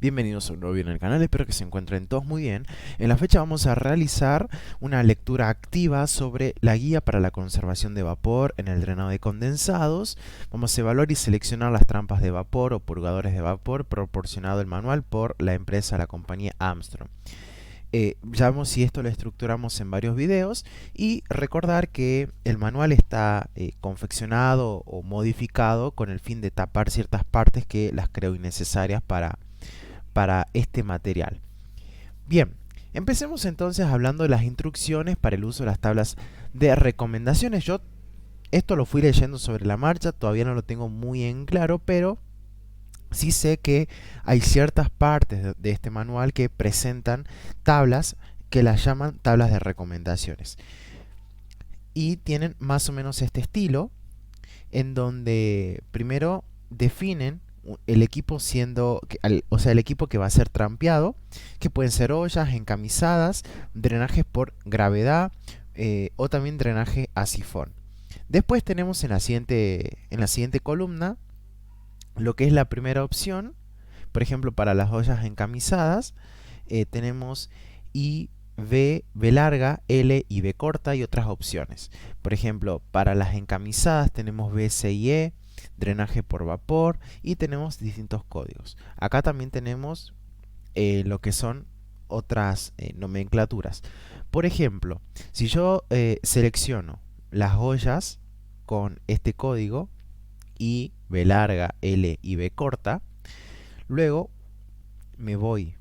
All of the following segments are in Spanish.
Bienvenidos a un nuevo video en el canal, espero que se encuentren todos muy bien. En la fecha vamos a realizar una lectura activa sobre la guía para la conservación de vapor en el drenado de condensados. Vamos a evaluar y seleccionar las trampas de vapor o purgadores de vapor proporcionado el manual por la empresa, la compañía Armstrong. Ya vemos si esto lo estructuramos en varios videos y recordar que el manual está confeccionado o modificado con el fin de tapar ciertas partes que las creo innecesarias para este material. Bien, empecemos entonces hablando de las instrucciones para el uso de las tablas de recomendaciones. Yo esto lo fui leyendo sobre la marcha, todavía no lo tengo muy en claro, pero sí sé que hay ciertas partes de este manual que presentan tablas que las llaman tablas de recomendaciones. Y tienen más o menos este estilo, en donde primero definen el equipo el equipo que va a ser trampeado, que pueden ser ollas, encamisadas, drenajes por gravedad o también drenaje a sifón. Después tenemos en la siguiente columna lo que es la primera opción. Por ejemplo, para las ollas encamisadas tenemos I, B larga, L y B corta y otras opciones. Por ejemplo, para las encamisadas tenemos B, C y E, drenaje por vapor y tenemos distintos códigos. Acá también tenemos lo que son otras nomenclaturas. Por ejemplo, si yo selecciono las ollas con este código I, B larga, L y B corta, luego me voy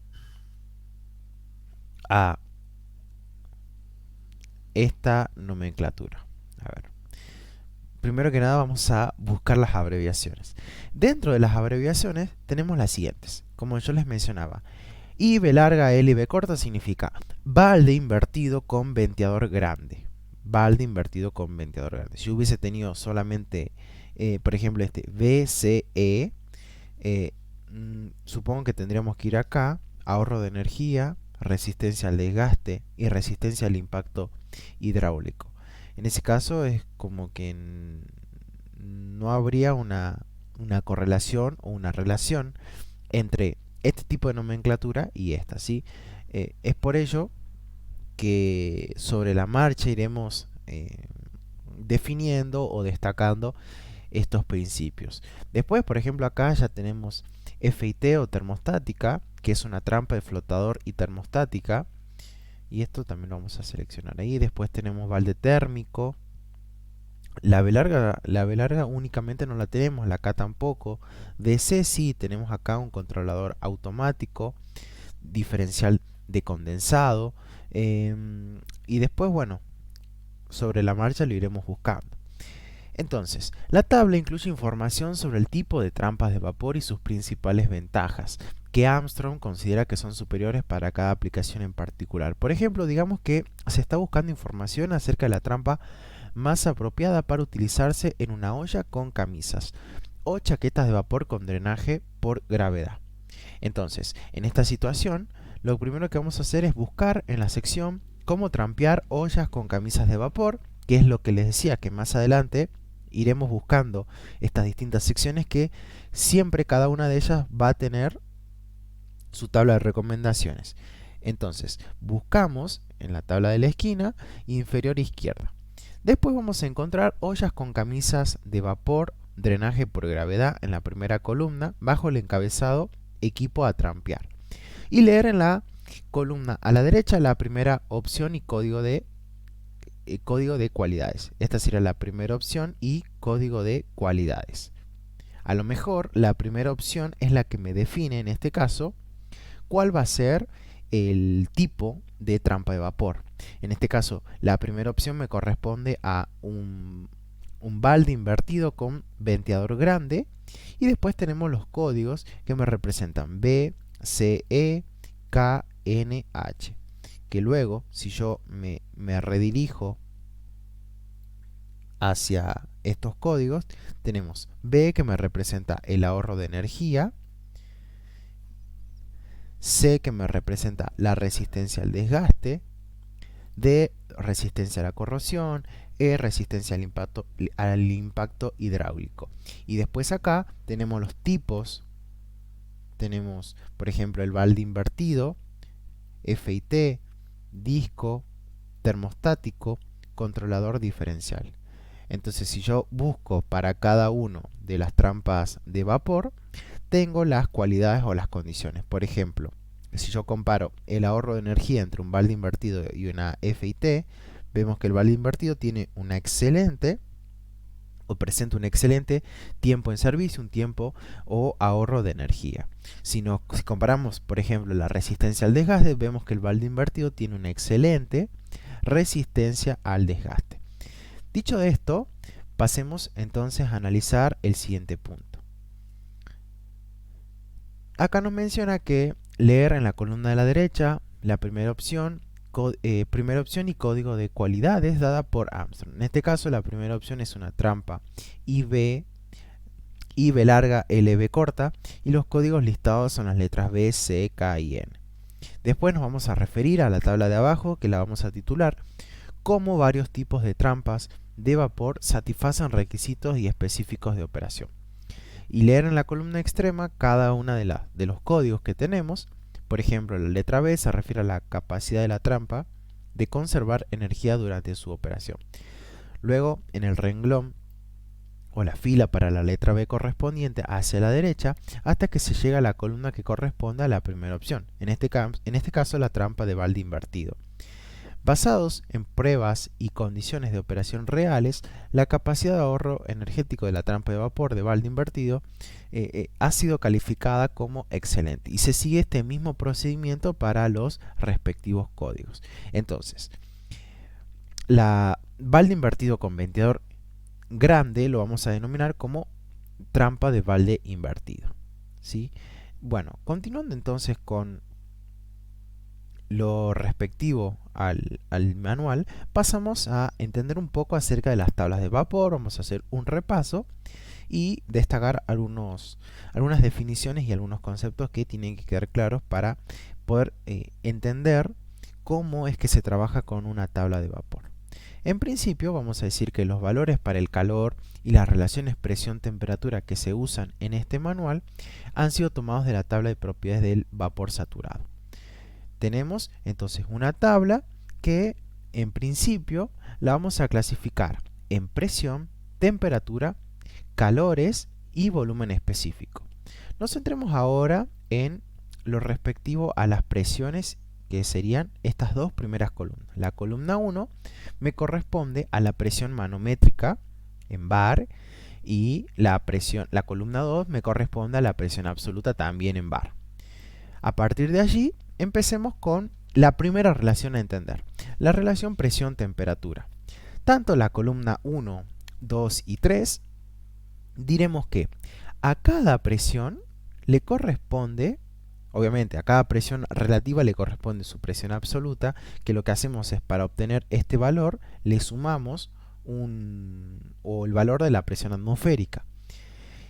a esta nomenclatura. A ver. Primero que nada vamos a buscar las abreviaciones. Dentro de las abreviaciones tenemos las siguientes. Como yo les mencionaba, I, B larga, L y B corta significa balde invertido con venteador grande. Balde invertido con venteador grande. Si hubiese tenido solamente, por ejemplo, este BCE, supongo que tendríamos que ir acá, ahorro de energía, resistencia al desgaste y resistencia al impacto hidráulico. En ese caso es como que no habría una correlación o una relación entre este tipo de nomenclatura y esta, ¿sí? Es por ello que sobre la marcha iremos definiendo o destacando estos principios. Después, por ejemplo, acá ya tenemos FIT o termostática, que es una trampa de flotador y termostática. Y esto también lo vamos a seleccionar ahí. Después tenemos balde térmico. La B larga únicamente no la tenemos, la K tampoco. DC sí, tenemos acá un controlador automático, diferencial de condensado. Y después, bueno, sobre la marcha lo iremos buscando. Entonces, la tabla incluye información sobre el tipo de trampas de vapor y sus principales ventajas, que Armstrong considera que son superiores para cada aplicación en particular. Por ejemplo, digamos que se está buscando información acerca de la trampa más apropiada para utilizarse en una olla con camisas o chaquetas de vapor con drenaje por gravedad. Entonces, en esta situación, lo primero que vamos a hacer es buscar en la sección cómo trampear ollas con camisas de vapor, que es lo que les decía que más adelante iremos buscando estas distintas secciones que siempre cada una de ellas va a tener su tabla de recomendaciones. Entonces, buscamos en la tabla de la esquina inferior izquierda. Después vamos a encontrar ollas con camisas de vapor, drenaje por gravedad en la primera columna, bajo el encabezado equipo a trampear. Y leer en la columna a la derecha la primera opción y código de cualidades. Esta será la primera opción y código de cualidades. A lo mejor la primera opción es la que me define en este caso cuál va a ser el tipo de trampa de vapor. En este caso, la primera opción me corresponde a un balde invertido con venteador grande y después tenemos los códigos que me representan B, C, E, K, N, H. Que luego, si yo me redirijo hacia estos códigos, tenemos B que me representa el ahorro de energía, C que me representa la resistencia al desgaste, D resistencia a la corrosión, E resistencia al impacto hidráulico. Y después acá tenemos los tipos tenemos, por ejemplo, el balde invertido, FIT, disco, termostático, controlador diferencial. Entonces, si yo busco para cada uno de las trampas de vapor, tengo las cualidades o las condiciones. Por ejemplo, si yo comparo el ahorro de energía entre un balde invertido y una FIT, vemos que el balde invertido tiene una excelente o presenta un excelente tiempo en servicio, un tiempo o ahorro de energía. Si comparamos, por ejemplo, la resistencia al desgaste, vemos que el balde invertido tiene una excelente resistencia al desgaste. Dicho esto, pasemos entonces a analizar el siguiente punto. Acá nos menciona que leer en la columna de la derecha la primera opción y código de cualidades dada por Armstrong. En este caso, la primera opción es una trampa IB larga, LB corta, y los códigos listados son las letras B, C, K y N. Después nos vamos a referir a la tabla de abajo, que la vamos a titular cómo varios tipos de trampas de vapor satisfacen requisitos y específicos de operación. Y leer en la columna extrema cada una de los códigos que tenemos. Por ejemplo, la letra B se refiere a la capacidad de la trampa de conservar energía durante su operación. Luego, en el renglón o la fila para la letra B correspondiente hacia la derecha, hasta que se llega a la columna que corresponde a la primera opción, en este caso la trampa de balde invertido. Basados en pruebas y condiciones de operación reales, la capacidad de ahorro energético de la trampa de vapor de balde invertido ha sido calificada como excelente, y se sigue este mismo procedimiento para los respectivos códigos. Entonces, la balde invertido con ventilador grande lo vamos a denominar como trampa de balde invertido, ¿sí? Bueno, continuando entonces con lo respectivo al manual, pasamos a entender un poco acerca de las tablas de vapor. Vamos a hacer un repaso y destacar algunas definiciones y algunos conceptos que tienen que quedar claros para poder entender cómo es que se trabaja con una tabla de vapor. En principio vamos a decir que los valores para el calor y las relaciones presión-temperatura que se usan en este manual han sido tomados de la tabla de propiedades del vapor saturado. Tenemos entonces una tabla que en principio la vamos a clasificar en presión, temperatura, calores y volumen específico. Nos centremos ahora en lo respectivo a las presiones, que serían estas dos primeras columnas. La columna 1 me corresponde a la presión manométrica en bar, y la columna 2 me corresponde a la presión absoluta también en bar. A partir de allí, empecemos con la primera relación a entender, la relación presión-temperatura. Tanto la columna 1, 2 y 3, diremos que a cada presión le corresponde, obviamente a cada presión relativa le corresponde su presión absoluta, que lo que hacemos es, para obtener este valor, le sumamos el valor de la presión atmosférica.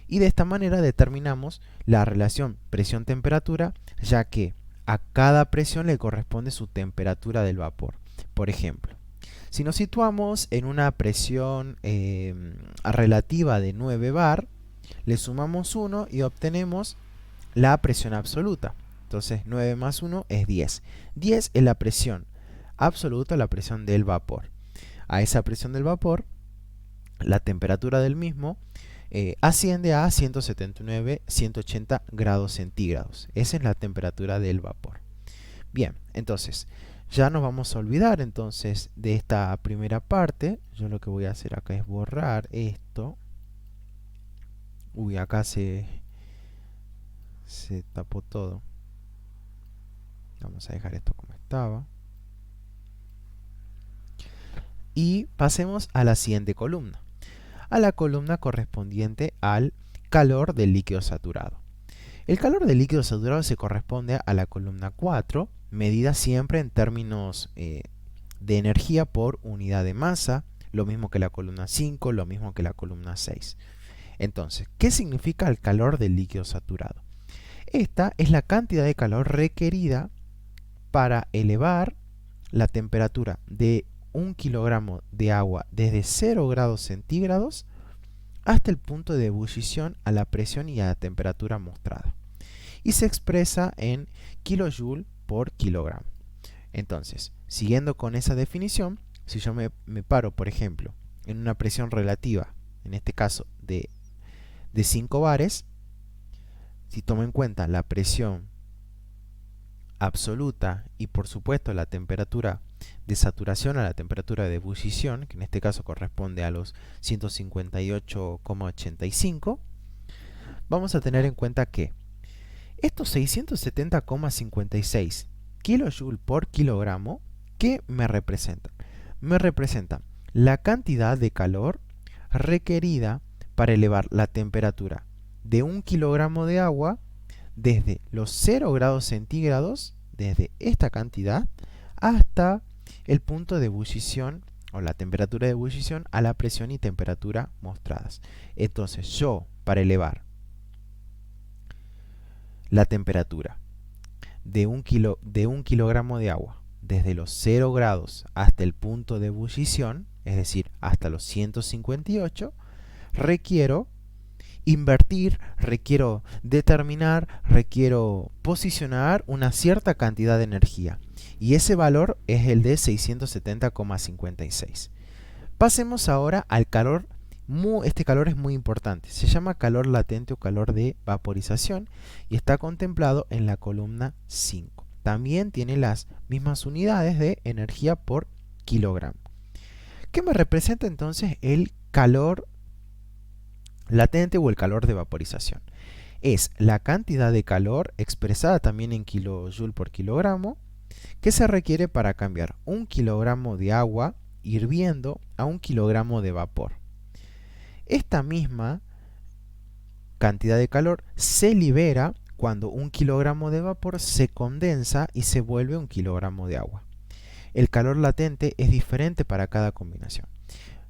Y de esta manera determinamos la relación presión-temperatura, ya que a cada presión le corresponde su temperatura del vapor. Por ejemplo, si nos situamos en una presión relativa de 9 bar, le sumamos 1 y obtenemos la presión absoluta. Entonces 9 más 1 es 10. 10 es la presión absoluta, la presión del vapor. A esa presión del vapor, la temperatura del mismo asciende a 179, 180 grados centígrados. Esa es la temperatura del vapor. Bien, entonces ya nos vamos a olvidar entonces de esta primera parte. Yo lo que voy a hacer acá es borrar esto. Uy, acá se tapó todo. Vamos a dejar esto como estaba. Y pasemos a la siguiente columna, a la columna correspondiente al calor del líquido saturado. El calor del líquido saturado se corresponde a la columna 4, medida siempre en términos de energía por unidad de masa, lo mismo que la columna 5, lo mismo que la columna 6. Entonces, ¿qué significa el calor del líquido saturado? Esta es la cantidad de calor requerida para elevar la temperatura de 1 kilogramo de agua desde 0 grados centígrados hasta el punto de ebullición a la presión y a la temperatura mostrada. y se expresa en kilojoule por kilogramo. Entonces, siguiendo con esa definición, si yo me paro, por ejemplo, en una presión relativa, en este caso de 5 bares, si tomo en cuenta la presión absoluta y por supuesto la temperatura de saturación a la temperatura de ebullición, que en este caso corresponde a los 158,85, vamos a tener en cuenta que estos 670,56 kilojoule por kilogramo, ¿qué me representan? Me representan la cantidad de calor requerida para elevar la temperatura de 1 kilogramo de agua desde los 0 grados centígrados, desde esta cantidad, hasta el punto de ebullición o la temperatura de ebullición a la presión y temperatura mostradas. Entonces yo, para elevar la temperatura de un kilogramo de agua desde los 0 grados hasta el punto de ebullición, es decir, hasta los 158, requiero invertir, requiero determinar, requiero posicionar una cierta cantidad de energía. Y ese valor es el de 670,56. Pasemos ahora al calor. Este calor es muy importante. Se llama calor latente o calor de vaporización y está contemplado en la columna 5. También tiene las mismas unidades de energía por kilogramo. ¿Qué me representa entonces el calor latente o el calor de vaporización? Es la cantidad de calor expresada también en kilojoule por kilogramo que se requiere para cambiar 1 kilogramo de agua hirviendo a 1 kilogramo de vapor. Esta misma cantidad de calor se libera cuando 1 kilogramo de vapor se condensa y se vuelve 1 kilogramo de agua. El calor latente es diferente para cada combinación.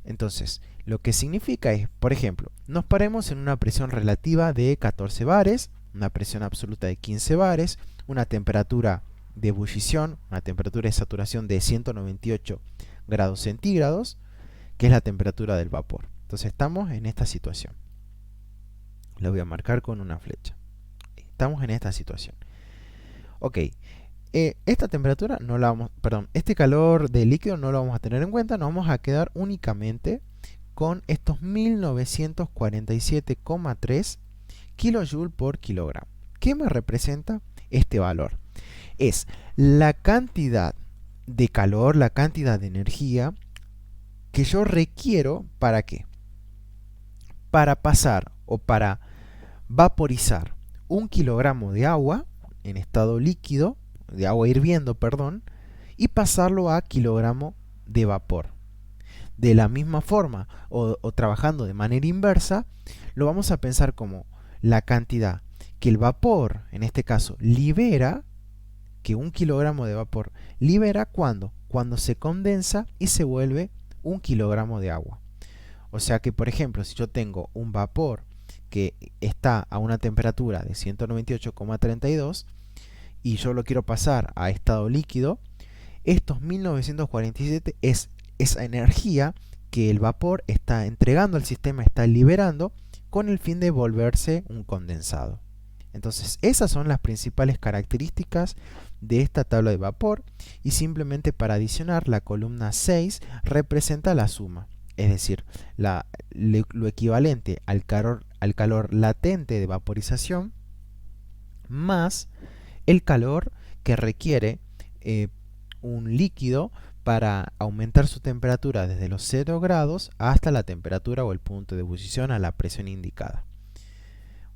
Entonces, lo que significa es, por ejemplo, nos paremos en una presión relativa de 14 bares, una presión absoluta de 15 bares, una temperatura de ebullición, una temperatura de saturación de 198 grados centígrados, que es la temperatura del vapor. Entonces estamos en esta situación. Lo voy a marcar con una flecha. Estamos en esta situación. Ok. Esta temperatura no la vamos, perdón, este calor de líquido no lo vamos a tener en cuenta, nos vamos a quedar únicamente con estos 1947,3 kilojoule por kilogramo. ¿Qué me representa este valor? Es la cantidad de calor, la cantidad de energía que yo requiero ¿para qué? Para pasar o para vaporizar 1 kilogramo de agua en estado líquido, de agua hirviendo, perdón, y pasarlo a kilogramo de vapor. De la misma forma, o trabajando de manera inversa, lo vamos a pensar como la cantidad que el vapor, en este caso, libera, que 1 kilogramo de vapor libera cuando se condensa y se vuelve 1 kilogramo de agua. O sea que, por ejemplo, si yo tengo un vapor que está a una temperatura de 198,32 y yo lo quiero pasar a estado líquido, estos 1947 es esa energía que el vapor está entregando al sistema, está liberando con el fin de volverse un condensado. Entonces esas son las principales características de esta tabla de vapor y simplemente para adicionar la columna 6 representa la suma, es decir, lo equivalente al calor latente de vaporización más el calor que requiere un líquido para aumentar su temperatura desde los 0 grados hasta la temperatura o el punto de ebullición a la presión indicada.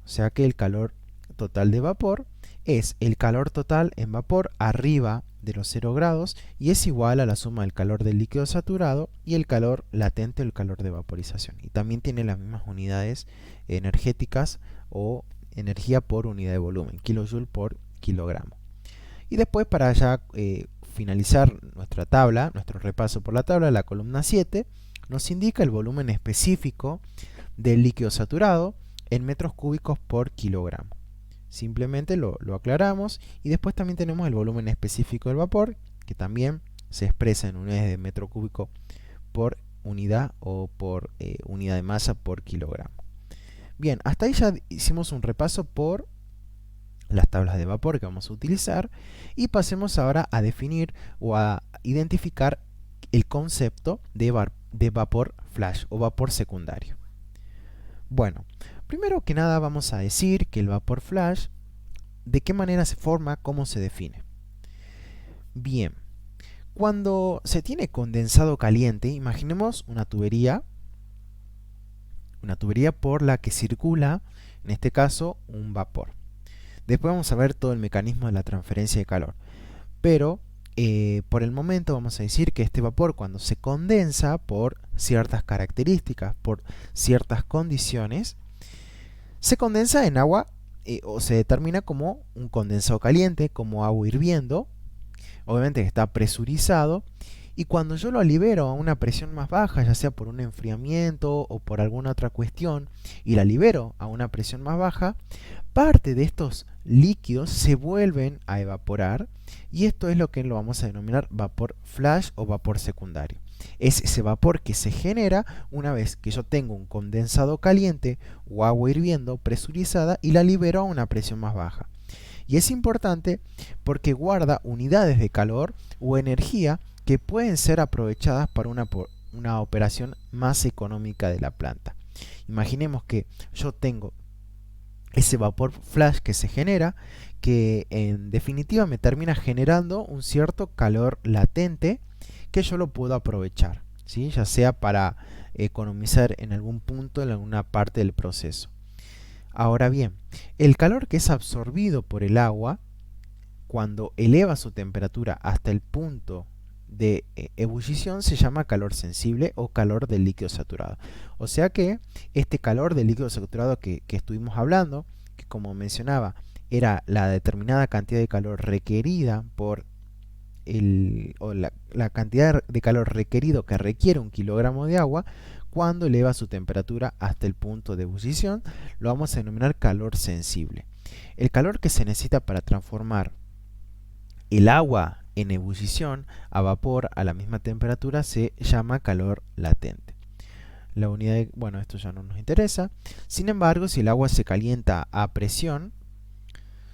O sea que el calor total de vapor es el calor total en vapor arriba de los 0 grados y es igual a la suma del calor del líquido saturado y el calor latente o el calor de vaporización. Y también tiene las mismas unidades energéticas o energía por unidad de volumen, kilojoule por kilogramo. Y después, para ya finalizar nuestra tabla, nuestro repaso por la tabla, la columna 7 nos indica el volumen específico del líquido saturado en metros cúbicos por kilogramo. Simplemente lo aclaramos y después también tenemos el volumen específico del vapor, que también se expresa en unidades de metro cúbico por unidad o por unidad de masa por kilogramo. Bien, hasta ahí ya hicimos un repaso por las tablas de vapor que vamos a utilizar, y pasemos ahora a definir o a identificar el concepto de vapor flash o vapor secundario. Bueno, primero que nada vamos a decir que el vapor flash, ¿de qué manera se forma? ¿Cómo se define? Bien, cuando se tiene condensado caliente, imaginemos una tubería por la que circula, en este caso, un vapor. Después vamos a ver todo el mecanismo de la transferencia de calor. Pero por el momento vamos a decir que este vapor, cuando se condensa por ciertas características, por ciertas condiciones, se condensa en agua o se determina como un condensado caliente, como agua hirviendo. Obviamente que está presurizado. Y cuando yo lo libero a una presión más baja, ya sea por un enfriamiento o por alguna otra cuestión, y la libero a una presión más baja, parte de estos líquidos se vuelven a evaporar, y esto es lo que lo vamos a denominar vapor flash o vapor secundario. Es ese vapor que se genera una vez que yo tengo un condensado caliente o agua hirviendo presurizada y la libero a una presión más baja. Y es importante porque guarda unidades de calor o energía que pueden ser aprovechadas para una operación más económica de la planta. Imaginemos que yo tengo ese vapor flash que se genera, que en definitiva me termina generando un cierto calor latente que yo lo puedo aprovechar, ¿sí? Ya sea para economizar en algún punto, en alguna parte del proceso. Ahora bien, el calor que es absorbido por el agua, cuando eleva su temperatura hasta el punto de ebullición, se llama calor sensible o calor del líquido saturado. O sea que este calor del líquido saturado que estuvimos hablando, que como mencionaba, era la determinada cantidad de calor requerida por la cantidad de calor requerido que requiere un kilogramo de agua, cuando eleva su temperatura hasta el punto de ebullición, lo vamos a denominar calor sensible. El calor que se necesita para transformar el agua en ebullición a vapor a la misma temperatura se llama calor latente. La unidad de, bueno, esto ya no nos interesa. Sin embargo, si el agua se calienta a presión,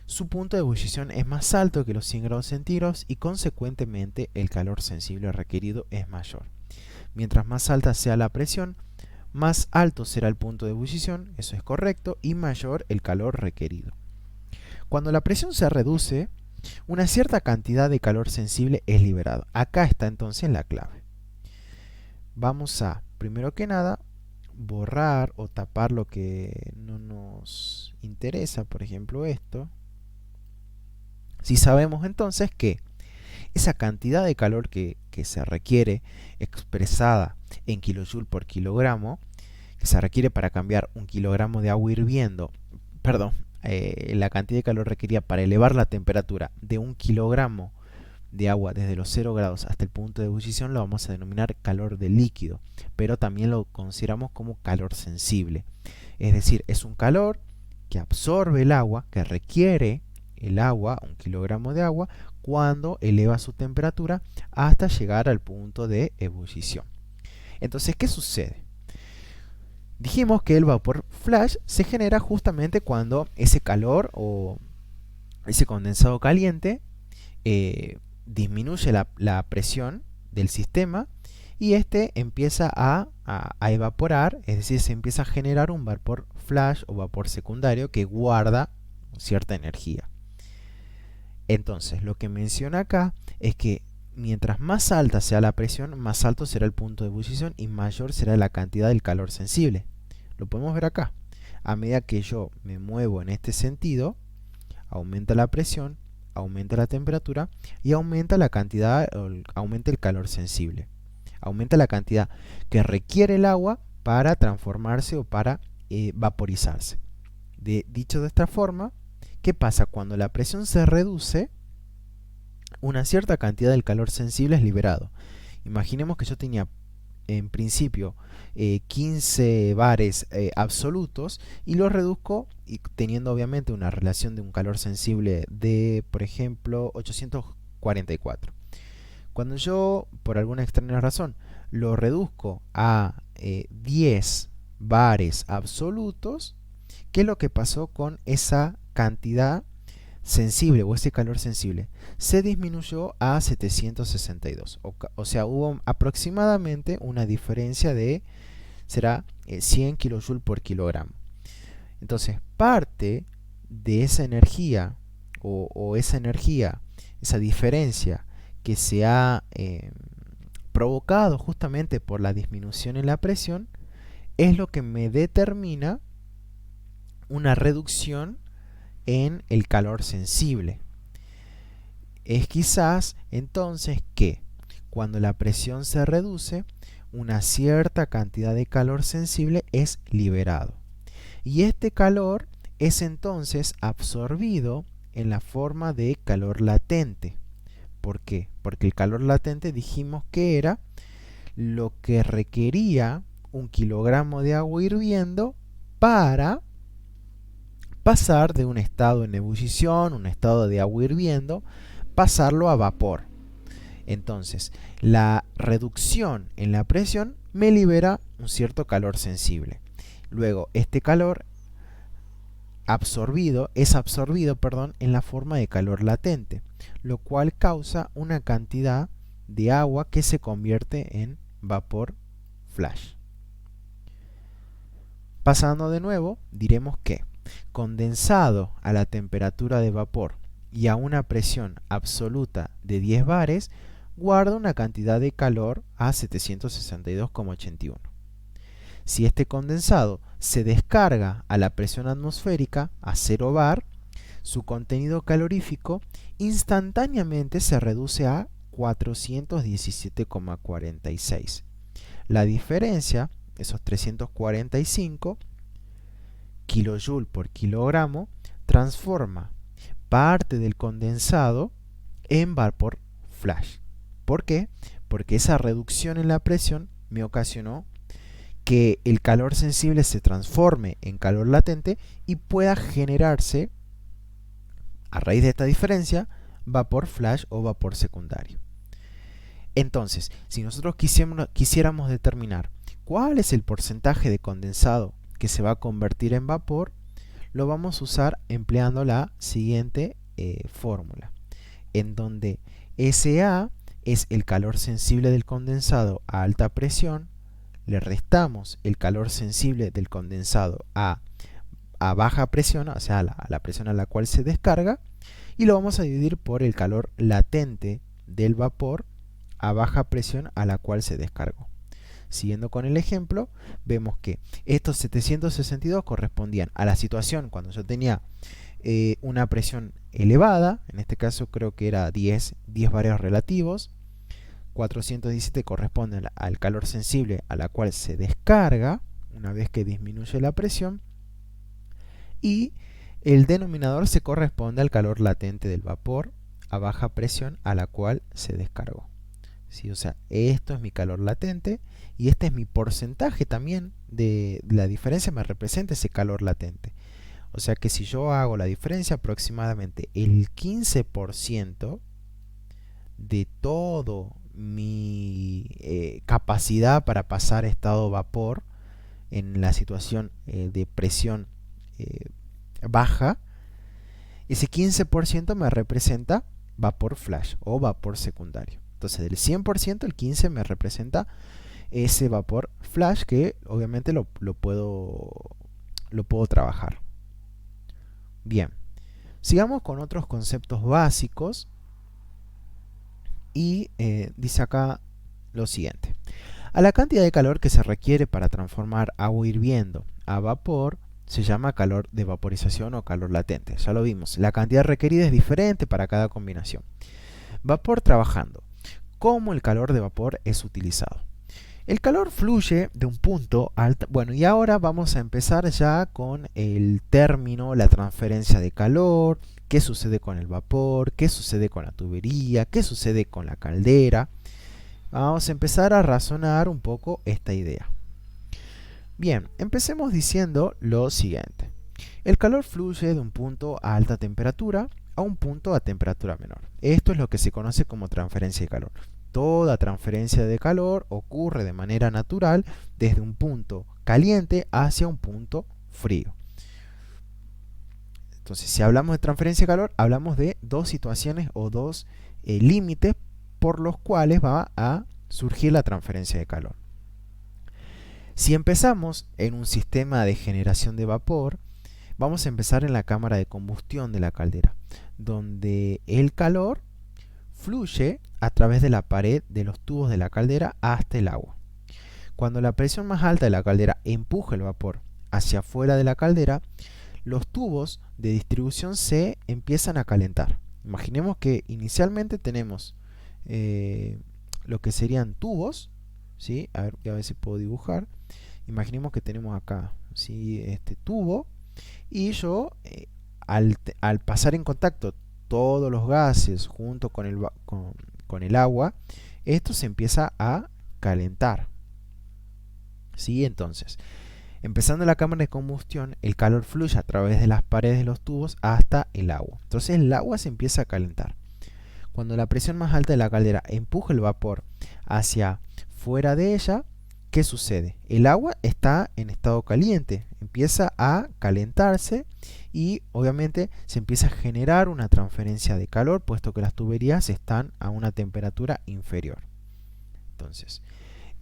su punto de ebullición es más alto que los 100 grados centígrados y consecuentemente el calor sensible requerido es mayor. Mientras más alta sea la presión, más alto será el punto de ebullición, eso es correcto, y mayor el calor requerido. Cuando la presión se reduce, una cierta cantidad de calor sensible es liberado. Acá está entonces la clave. Vamos a, primero que nada, borrar o tapar lo que no nos interesa, por ejemplo esto. Si sabemos entonces que esa cantidad de calor que se requiere expresada en kilojoule por kilogramo, que se requiere para cambiar un kilogramo de agua hirviendo, perdón, la cantidad de calor requerida para elevar la temperatura de un kilogramo de agua desde los 0 grados hasta el punto de ebullición, lo vamos a denominar calor de líquido, pero también lo consideramos como calor sensible. Es decir, es un calor que absorbe el agua, que requiere el agua, un kilogramo de agua, cuando eleva su temperatura hasta llegar al punto de ebullición. Entonces, ¿qué sucede? Dijimos que el vapor flash se genera justamente cuando ese calor o ese condensado caliente disminuye la presión del sistema y este empieza a evaporar, es decir, se empieza a generar un vapor flash o vapor secundario que guarda cierta energía. Entonces, lo que menciona acá es que mientras más alta sea la presión, más alto será el punto de ebullición y mayor será la cantidad del calor sensible. Lo podemos ver acá. A medida que yo me muevo en este sentido, aumenta la presión, aumenta la temperatura y aumenta la cantidad, aumenta el calor sensible. Aumenta la cantidad que requiere el agua para transformarse o para vaporizarse. Dicho de esta forma, ¿qué pasa? Cuando la presión se reduce, una cierta cantidad del calor sensible es liberado. Imaginemos que yo tenía en principio 15 bares absolutos y los reduzco y teniendo obviamente una relación de un calor sensible de, por ejemplo, 844. Cuando yo, por alguna extraña razón, lo reduzco a 10 bares absolutos, ¿qué es lo que pasó con esa cantidad sensible o ese calor sensible se disminuyó a 762. O sea, hubo aproximadamente una diferencia de, será 100 kJ por kilogramo. Entonces, parte de esa energía esa energía, esa diferencia que se ha provocado justamente por la disminución en la presión, es lo que me determina una reducción en el calor sensible. Es quizás entonces que cuando la presión se reduce, una cierta cantidad de calor sensible es liberado. Y este calor es entonces absorbido en la forma de calor latente. ¿Por qué? Porque el calor latente dijimos que era lo que requería 1 kilogramo de agua hirviendo para pasar de un estado en ebullición, un estado de agua hirviendo, pasarlo a vapor. Entonces, la reducción en la presión me libera un cierto calor sensible. Luego, este calor es absorbido en la forma de calor latente, lo cual causa una cantidad de agua que se convierte en vapor flash. Pasando de nuevo, diremos que condensado a la temperatura de vapor y a una presión absoluta de 10 bares, guarda una cantidad de calor a 762,81. Si este condensado se descarga a la presión atmosférica a 0 bar, su contenido calorífico instantáneamente se reduce a 417,46. La diferencia, esos 345 kJ por kilogramo, transforma parte del condensado en vapor flash. ¿Por qué? Porque esa reducción en la presión me ocasionó que el calor sensible se transforme en calor latente y pueda generarse, a raíz de esta diferencia, vapor flash o vapor secundario. Entonces, si nosotros quisiéramos determinar cuál es el porcentaje de condensado que se va a convertir en vapor, lo vamos a usar empleando la siguiente fórmula, en donde SA es el calor sensible del condensado a alta presión, le restamos el calor sensible del condensado a baja presión, o sea, a la presión a la cual se descarga, y lo vamos a dividir por el calor latente del vapor a baja presión a la cual se descargó. Siguiendo con el ejemplo, vemos que estos 762 correspondían a la situación cuando yo tenía una presión elevada, en este caso creo que era 10 bares relativos. 417 corresponde al calor sensible a la cual se descarga una vez que disminuye la presión, y el denominador se corresponde al calor latente del vapor a baja presión a la cual se descargó. ¿Sí? O sea, esto es mi calor latente y este es mi porcentaje también de la diferencia, me representa ese calor latente. O sea que si yo hago la diferencia, aproximadamente el 15% de todo mi capacidad para pasar a estado vapor en la situación de presión baja, ese 15% me representa vapor flash o vapor secundario. Entonces del 100%, el 15% me representa ese vapor flash que obviamente lo puedo trabajar. Bien, sigamos con otros conceptos básicos. Y dice acá lo siguiente: a la cantidad de calor que se requiere para transformar agua hirviendo a vapor se llama calor de vaporización o calor latente. Ya lo vimos, la cantidad requerida es diferente para cada combinación. Vapor trabajando. ¿Cómo el calor de vapor es utilizado? El calor fluye de un punto alto. Bueno, y ahora vamos a empezar ya con el término, la transferencia de calor, qué sucede con el vapor, qué sucede con la tubería, qué sucede con la caldera. Vamos a empezar a razonar un poco esta idea. Bien, empecemos diciendo lo siguiente. El calor fluye de un punto a alta temperatura a un punto a temperatura menor. Esto es lo que se conoce como transferencia de calor. Toda transferencia de calor ocurre de manera natural desde un punto caliente hacia un punto frío. Entonces, si hablamos de transferencia de calor, hablamos de dos situaciones o dos límites por los cuales va a surgir la transferencia de calor. Si empezamos en un sistema de generación de vapor, vamos a empezar en la cámara de combustión de la caldera, donde el calor fluye a través de la pared de los tubos de la caldera hasta el agua. Cuando la presión más alta de la caldera empuja el vapor hacia afuera de la caldera, los tubos de distribución se empiezan a calentar. Imaginemos que inicialmente tenemos lo que serían tubos, ¿sí? A ver si puedo dibujar. Imaginemos que tenemos acá, ¿sí? Este tubo, y yo al pasar en contacto todos los gases junto con el agua, esto se empieza a calentar, ¿sí? Entonces, empezando la cámara de combustión, el calor fluye a través de las paredes de los tubos hasta el agua. Entonces el agua se empieza a calentar. Cuando la presión más alta de la caldera empuja el vapor hacia fuera de ella, ¿qué sucede? El agua está en estado caliente, empieza a calentarse y obviamente se empieza a generar una transferencia de calor, puesto que las tuberías están a una temperatura inferior. Entonces,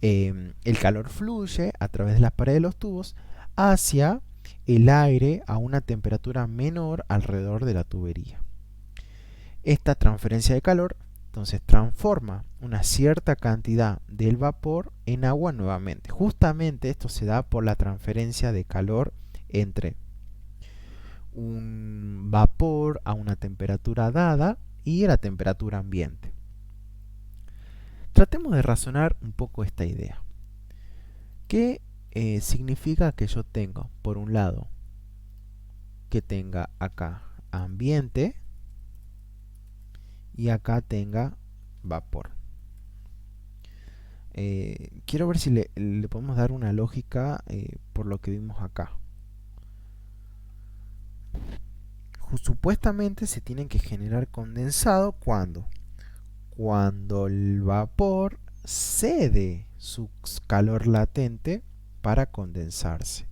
el calor fluye a través de las paredes de los tubos hacia el aire a una temperatura menor alrededor de la tubería. Esta transferencia de calor entonces transforma una cierta cantidad del vapor en agua nuevamente. Justamente esto se da por la transferencia de calor entre un vapor a una temperatura dada y la temperatura ambiente. Tratemos de razonar un poco esta idea. ¿Qué significa que yo tengo, por un lado, que tenga acá ambiente y acá tenga vapor? Quiero ver si le podemos dar una lógica por lo que vimos acá. Supuestamente se tienen que generar condensado cuando el vapor cede su calor latente para condensarse.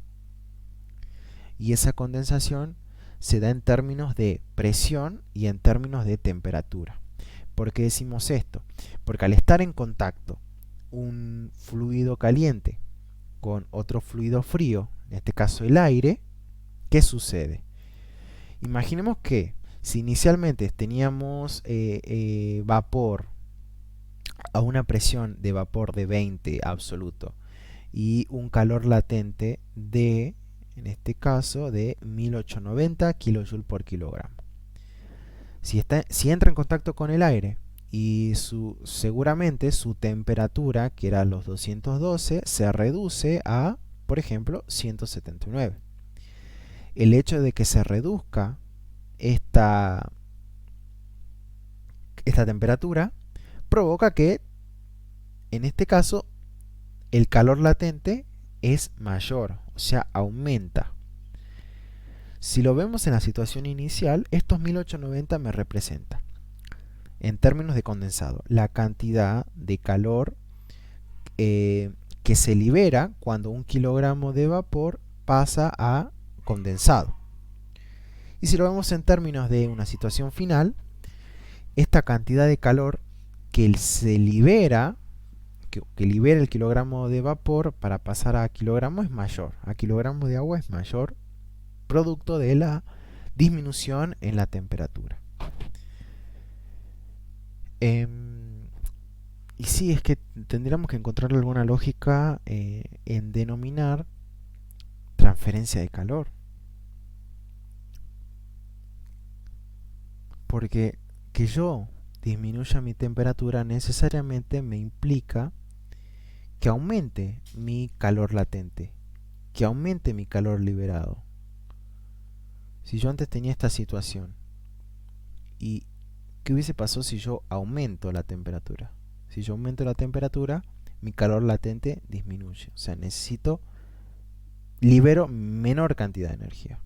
Y esa condensación se da en términos de presión y en términos de temperatura. ¿Por qué decimos esto? Porque al estar en contacto un fluido caliente con otro fluido frío, en este caso el aire, ¿qué sucede? Imaginemos que si inicialmente teníamos vapor a una presión de vapor de 20 absoluto y un calor latente de, en este caso, de 1890 kJ por kilogramo. Si entra en contacto con el aire y seguramente su temperatura, que era los 212, se reduce a, por ejemplo, 179. El hecho de que se reduzca esta temperatura provoca que, en este caso, el calor latente es mayor, o sea, aumenta. Si lo vemos en la situación inicial, estos 1890 me representan, en términos de condensado, la cantidad de calor que se libera cuando un kilogramo de vapor pasa a condensado. Y si lo vemos en términos de una situación final, esta cantidad de calor que se libera, que libera el kilogramo de vapor para pasar a kilogramo es mayor, a kilogramo de agua es mayor, producto de la disminución en la temperatura. Y sí, es que tendríamos que encontrarle alguna lógica en denominar transferencia de calor. Porque que yo disminuya mi temperatura necesariamente me implica que aumente mi calor latente, que aumente mi calor liberado. Si yo antes tenía esta situación, ¿y qué hubiese pasado si yo aumento la temperatura? Si yo aumento la temperatura, mi calor latente disminuye. O sea, libero menor cantidad de energía.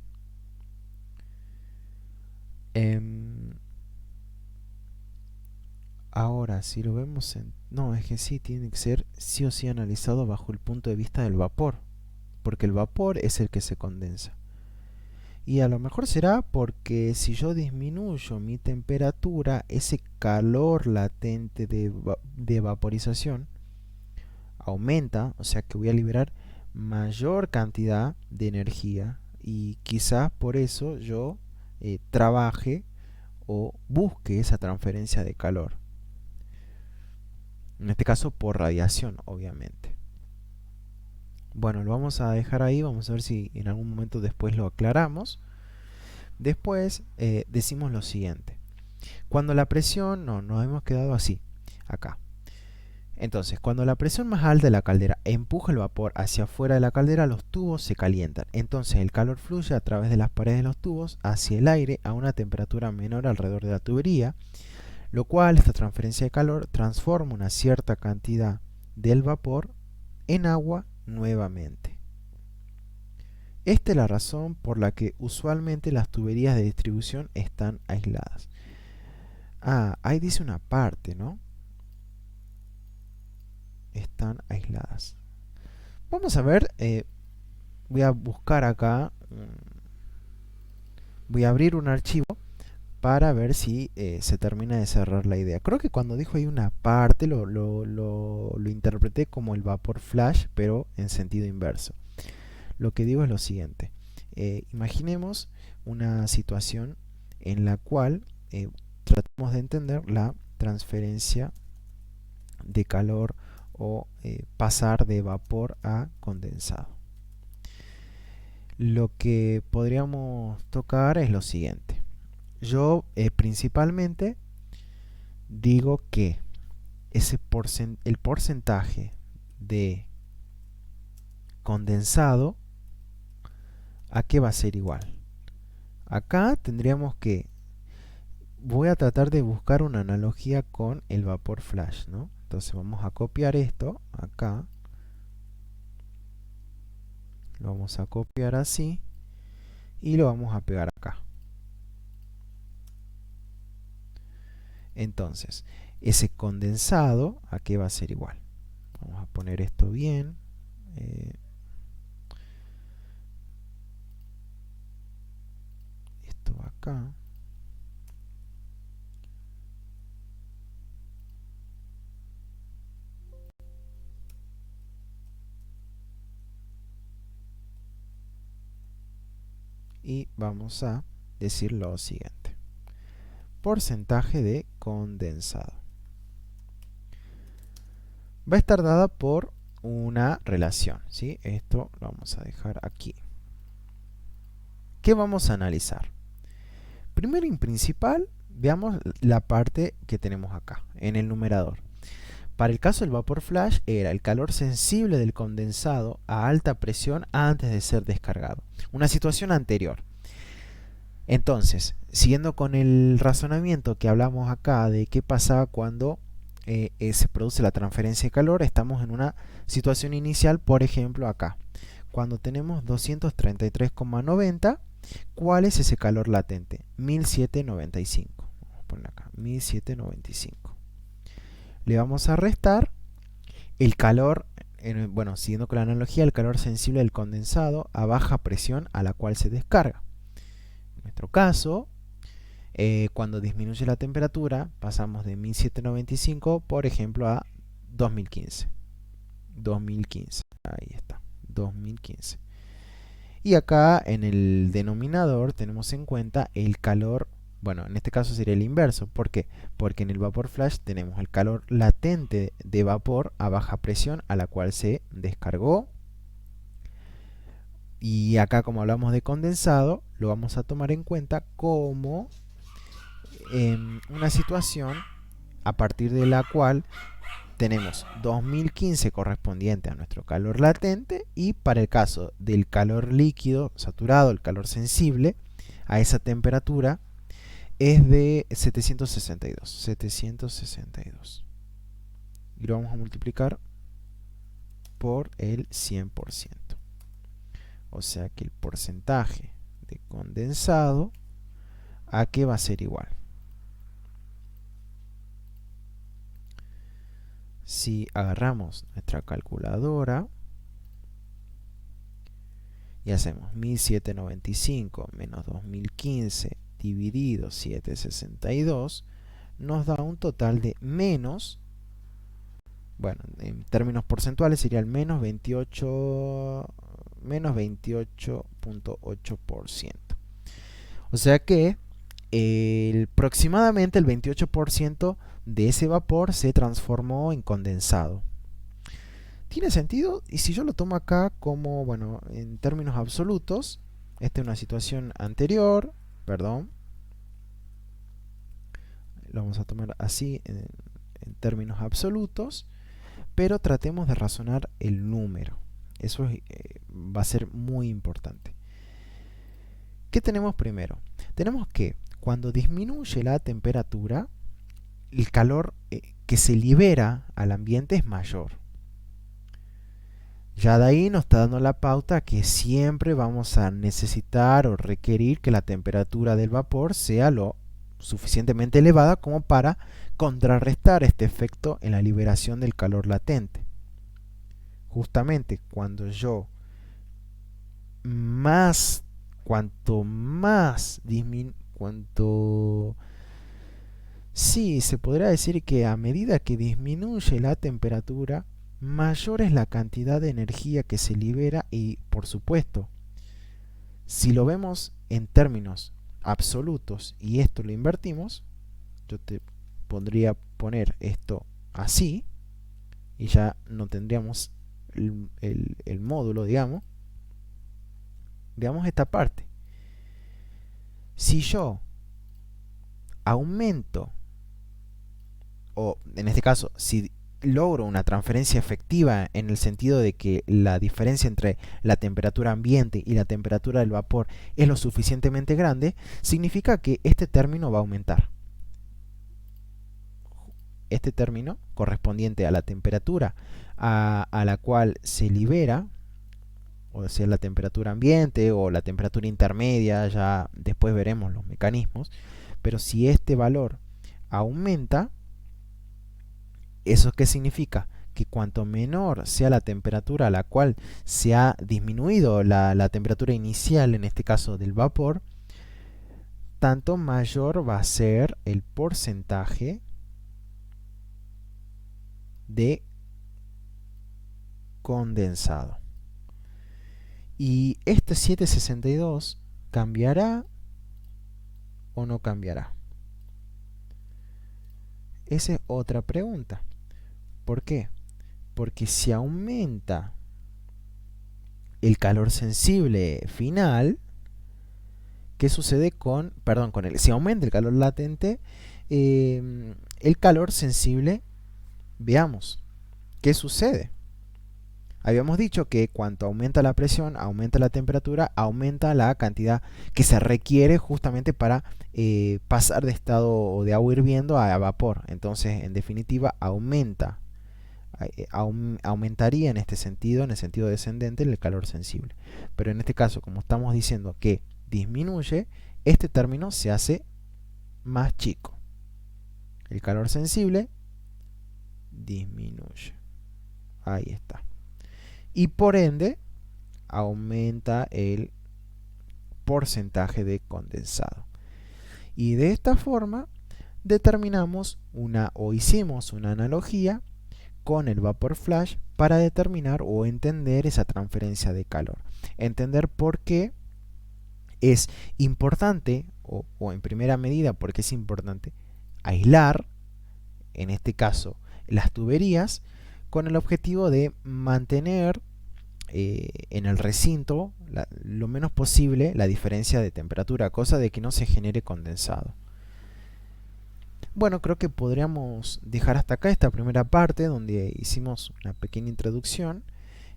Ahora, si lo vemos no, es que sí, tiene que ser sí o sí analizado bajo el punto de vista del vapor, porque el vapor es el que se condensa. Y a lo mejor será porque si yo disminuyo mi temperatura, ese calor latente de vaporización aumenta, o sea que voy a liberar mayor cantidad de energía y quizás por eso yo trabaje o busque esa transferencia de calor. En este caso por radiación, obviamente. Bueno, lo vamos a dejar ahí, vamos a ver si en algún momento después lo aclaramos. Después decimos lo siguiente. Cuando la presión, no, nos hemos quedado así, acá. Entonces, cuando la presión más alta de la caldera empuja el vapor hacia afuera de la caldera, los tubos se calientan. Entonces, el calor fluye a través de las paredes de los tubos hacia el aire a una temperatura menor alrededor de la tubería, lo cual esta transferencia de calor transforma una cierta cantidad del vapor en agua nuevamente. Esta es la razón por la que usualmente las tuberías de distribución están aisladas. Ah, ahí dice una parte, ¿no? Están aisladas. Vamos a ver, voy a buscar acá, voy a abrir un archivo para ver si se termina de cerrar la idea. Creo que cuando dijo ahí una parte lo interpreté como el vapor flash, pero en sentido inverso. Lo que digo es lo siguiente. Imaginemos una situación en la cual tratamos de entender la transferencia de calor o pasar de vapor a condensado. Lo que podríamos tocar es lo siguiente. Yo principalmente digo que el porcentaje de condensado, ¿a qué va a ser igual? Acá tendríamos que, voy a tratar de buscar una analogía con el vapor flash, ¿no? Entonces vamos a copiar esto acá, lo vamos a copiar así y lo vamos a pegar acá. Entonces, ese condensado, ¿a qué va a ser igual? Vamos a poner esto bien. Esto va acá. Y vamos a decir lo siguiente. Porcentaje de condensado. Va a estar dada por una relación, ¿sí? Esto lo vamos a dejar aquí. ¿Qué vamos a analizar? Primero y principal, veamos la parte que tenemos acá, en el numerador. Para el caso del vapor flash era el calor sensible del condensado a alta presión antes de ser descargado. Una situación anterior. Entonces, siguiendo con el razonamiento que hablamos acá de qué pasaba cuando se produce la transferencia de calor, estamos en una situación inicial, por ejemplo acá. Cuando tenemos 233,90, ¿cuál es ese calor latente? 1795. Vamos a poner acá, 1795. Le vamos a restar el calor, bueno, siguiendo con la analogía, el calor sensible del condensado a baja presión a la cual se descarga. En nuestro caso, cuando disminuye la temperatura, pasamos de 1795, por ejemplo, a 2015. 2015, ahí está, 2015. Y acá en el denominador tenemos en cuenta el calor, bueno, en este caso sería el inverso. ¿Por qué? Porque en el vapor flash tenemos el calor latente de vapor a baja presión a la cual se descargó. Y acá, como hablamos de condensado, lo vamos a tomar en cuenta como una situación a partir de la cual tenemos 2015 correspondiente a nuestro calor latente, y para el caso del calor líquido saturado, el calor sensible a esa temperatura, es de 762. 762. Y lo vamos a multiplicar por el 100%. O sea que el porcentaje de condensado, ¿a qué va a ser igual? Si agarramos nuestra calculadora Y hacemos 1795 menos 2015 dividido 762 nos da un total de menos, bueno, en términos porcentuales sería el menos 28.8%. O sea que aproximadamente el 28% de ese vapor se transformó en condensado. ¿Tiene sentido? Y si yo lo tomo acá como, bueno, en términos absolutos, esta es una situación anterior, perdón, lo vamos a tomar así en términos absolutos, pero tratemos de razonar el número. Eso va a ser muy importante. ¿Qué tenemos primero? Tenemos que cuando disminuye la temperatura, el calor que se libera al ambiente es mayor. Ya de ahí nos está dando la pauta que siempre vamos a necesitar o requerir que la temperatura del vapor sea lo suficientemente elevada como para contrarrestar este efecto en la liberación del calor latente. Justamente cuando yo sí, se podría decir que a medida que disminuye la temperatura, mayor es la cantidad de energía que se libera y, por supuesto, si lo vemos en términos absolutos y esto lo invertimos, yo te podría poner esto así y ya no tendríamos el módulo, digamos. Veamos esta parte. Si yo aumento, o en este caso, si logro una transferencia efectiva en el sentido de que la diferencia entre la temperatura ambiente y la temperatura del vapor es lo suficientemente grande, significa que este término va a aumentar. Este término correspondiente a la temperatura a la cual se libera, o sea, la temperatura ambiente o la temperatura intermedia, ya después veremos los mecanismos, pero si este valor aumenta, ¿eso qué significa? Que cuanto menor sea la temperatura a la cual se ha disminuido la temperatura inicial, en este caso del vapor, tanto mayor va a ser el porcentaje de condensado. Y este 762 cambiará o no cambiará. Esa es otra pregunta. ¿Por qué? Porque si aumenta el calor sensible final, ¿qué sucede si aumenta el calor latente, el calor sensible, veamos, ¿qué sucede? Habíamos dicho que cuanto aumenta la presión, aumenta la temperatura, aumenta la cantidad que se requiere justamente para pasar de estado de agua hirviendo a vapor. Entonces, en definitiva, aumentaría en este sentido, en el sentido descendente, el calor sensible. Pero en este caso, como estamos diciendo que disminuye, este término se hace más chico. El calor sensible disminuye. Ahí está. Y por ende, aumenta el porcentaje de condensado. Y de esta forma determinamos hicimos una analogía con el vapor flash para determinar o entender esa transferencia de calor. Entender por qué es importante, o en primera medida, porque es importante aislar, en este caso, las tuberías, con el objetivo de mantener en el recinto lo menos posible la diferencia de temperatura, cosa de que no se genere condensado. Bueno, creo que podríamos dejar hasta acá esta primera parte donde hicimos una pequeña introducción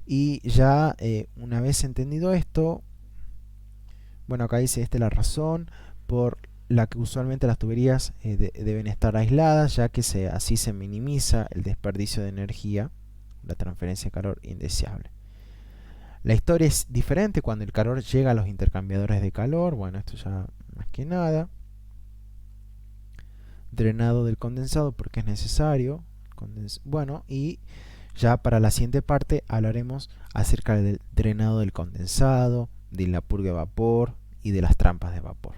y ya una vez entendido esto, bueno, acá dice esta es la razón por la que usualmente las tuberías deben estar aisladas, ya que así se minimiza el desperdicio de energía, la transferencia de calor indeseable. La historia es diferente cuando el calor llega a los intercambiadores de calor. Bueno, esto ya más que nada. Drenado del condensado porque es necesario. Bueno, y ya para la siguiente parte hablaremos acerca del drenado del condensado, de la purga de vapor y de las trampas de vapor.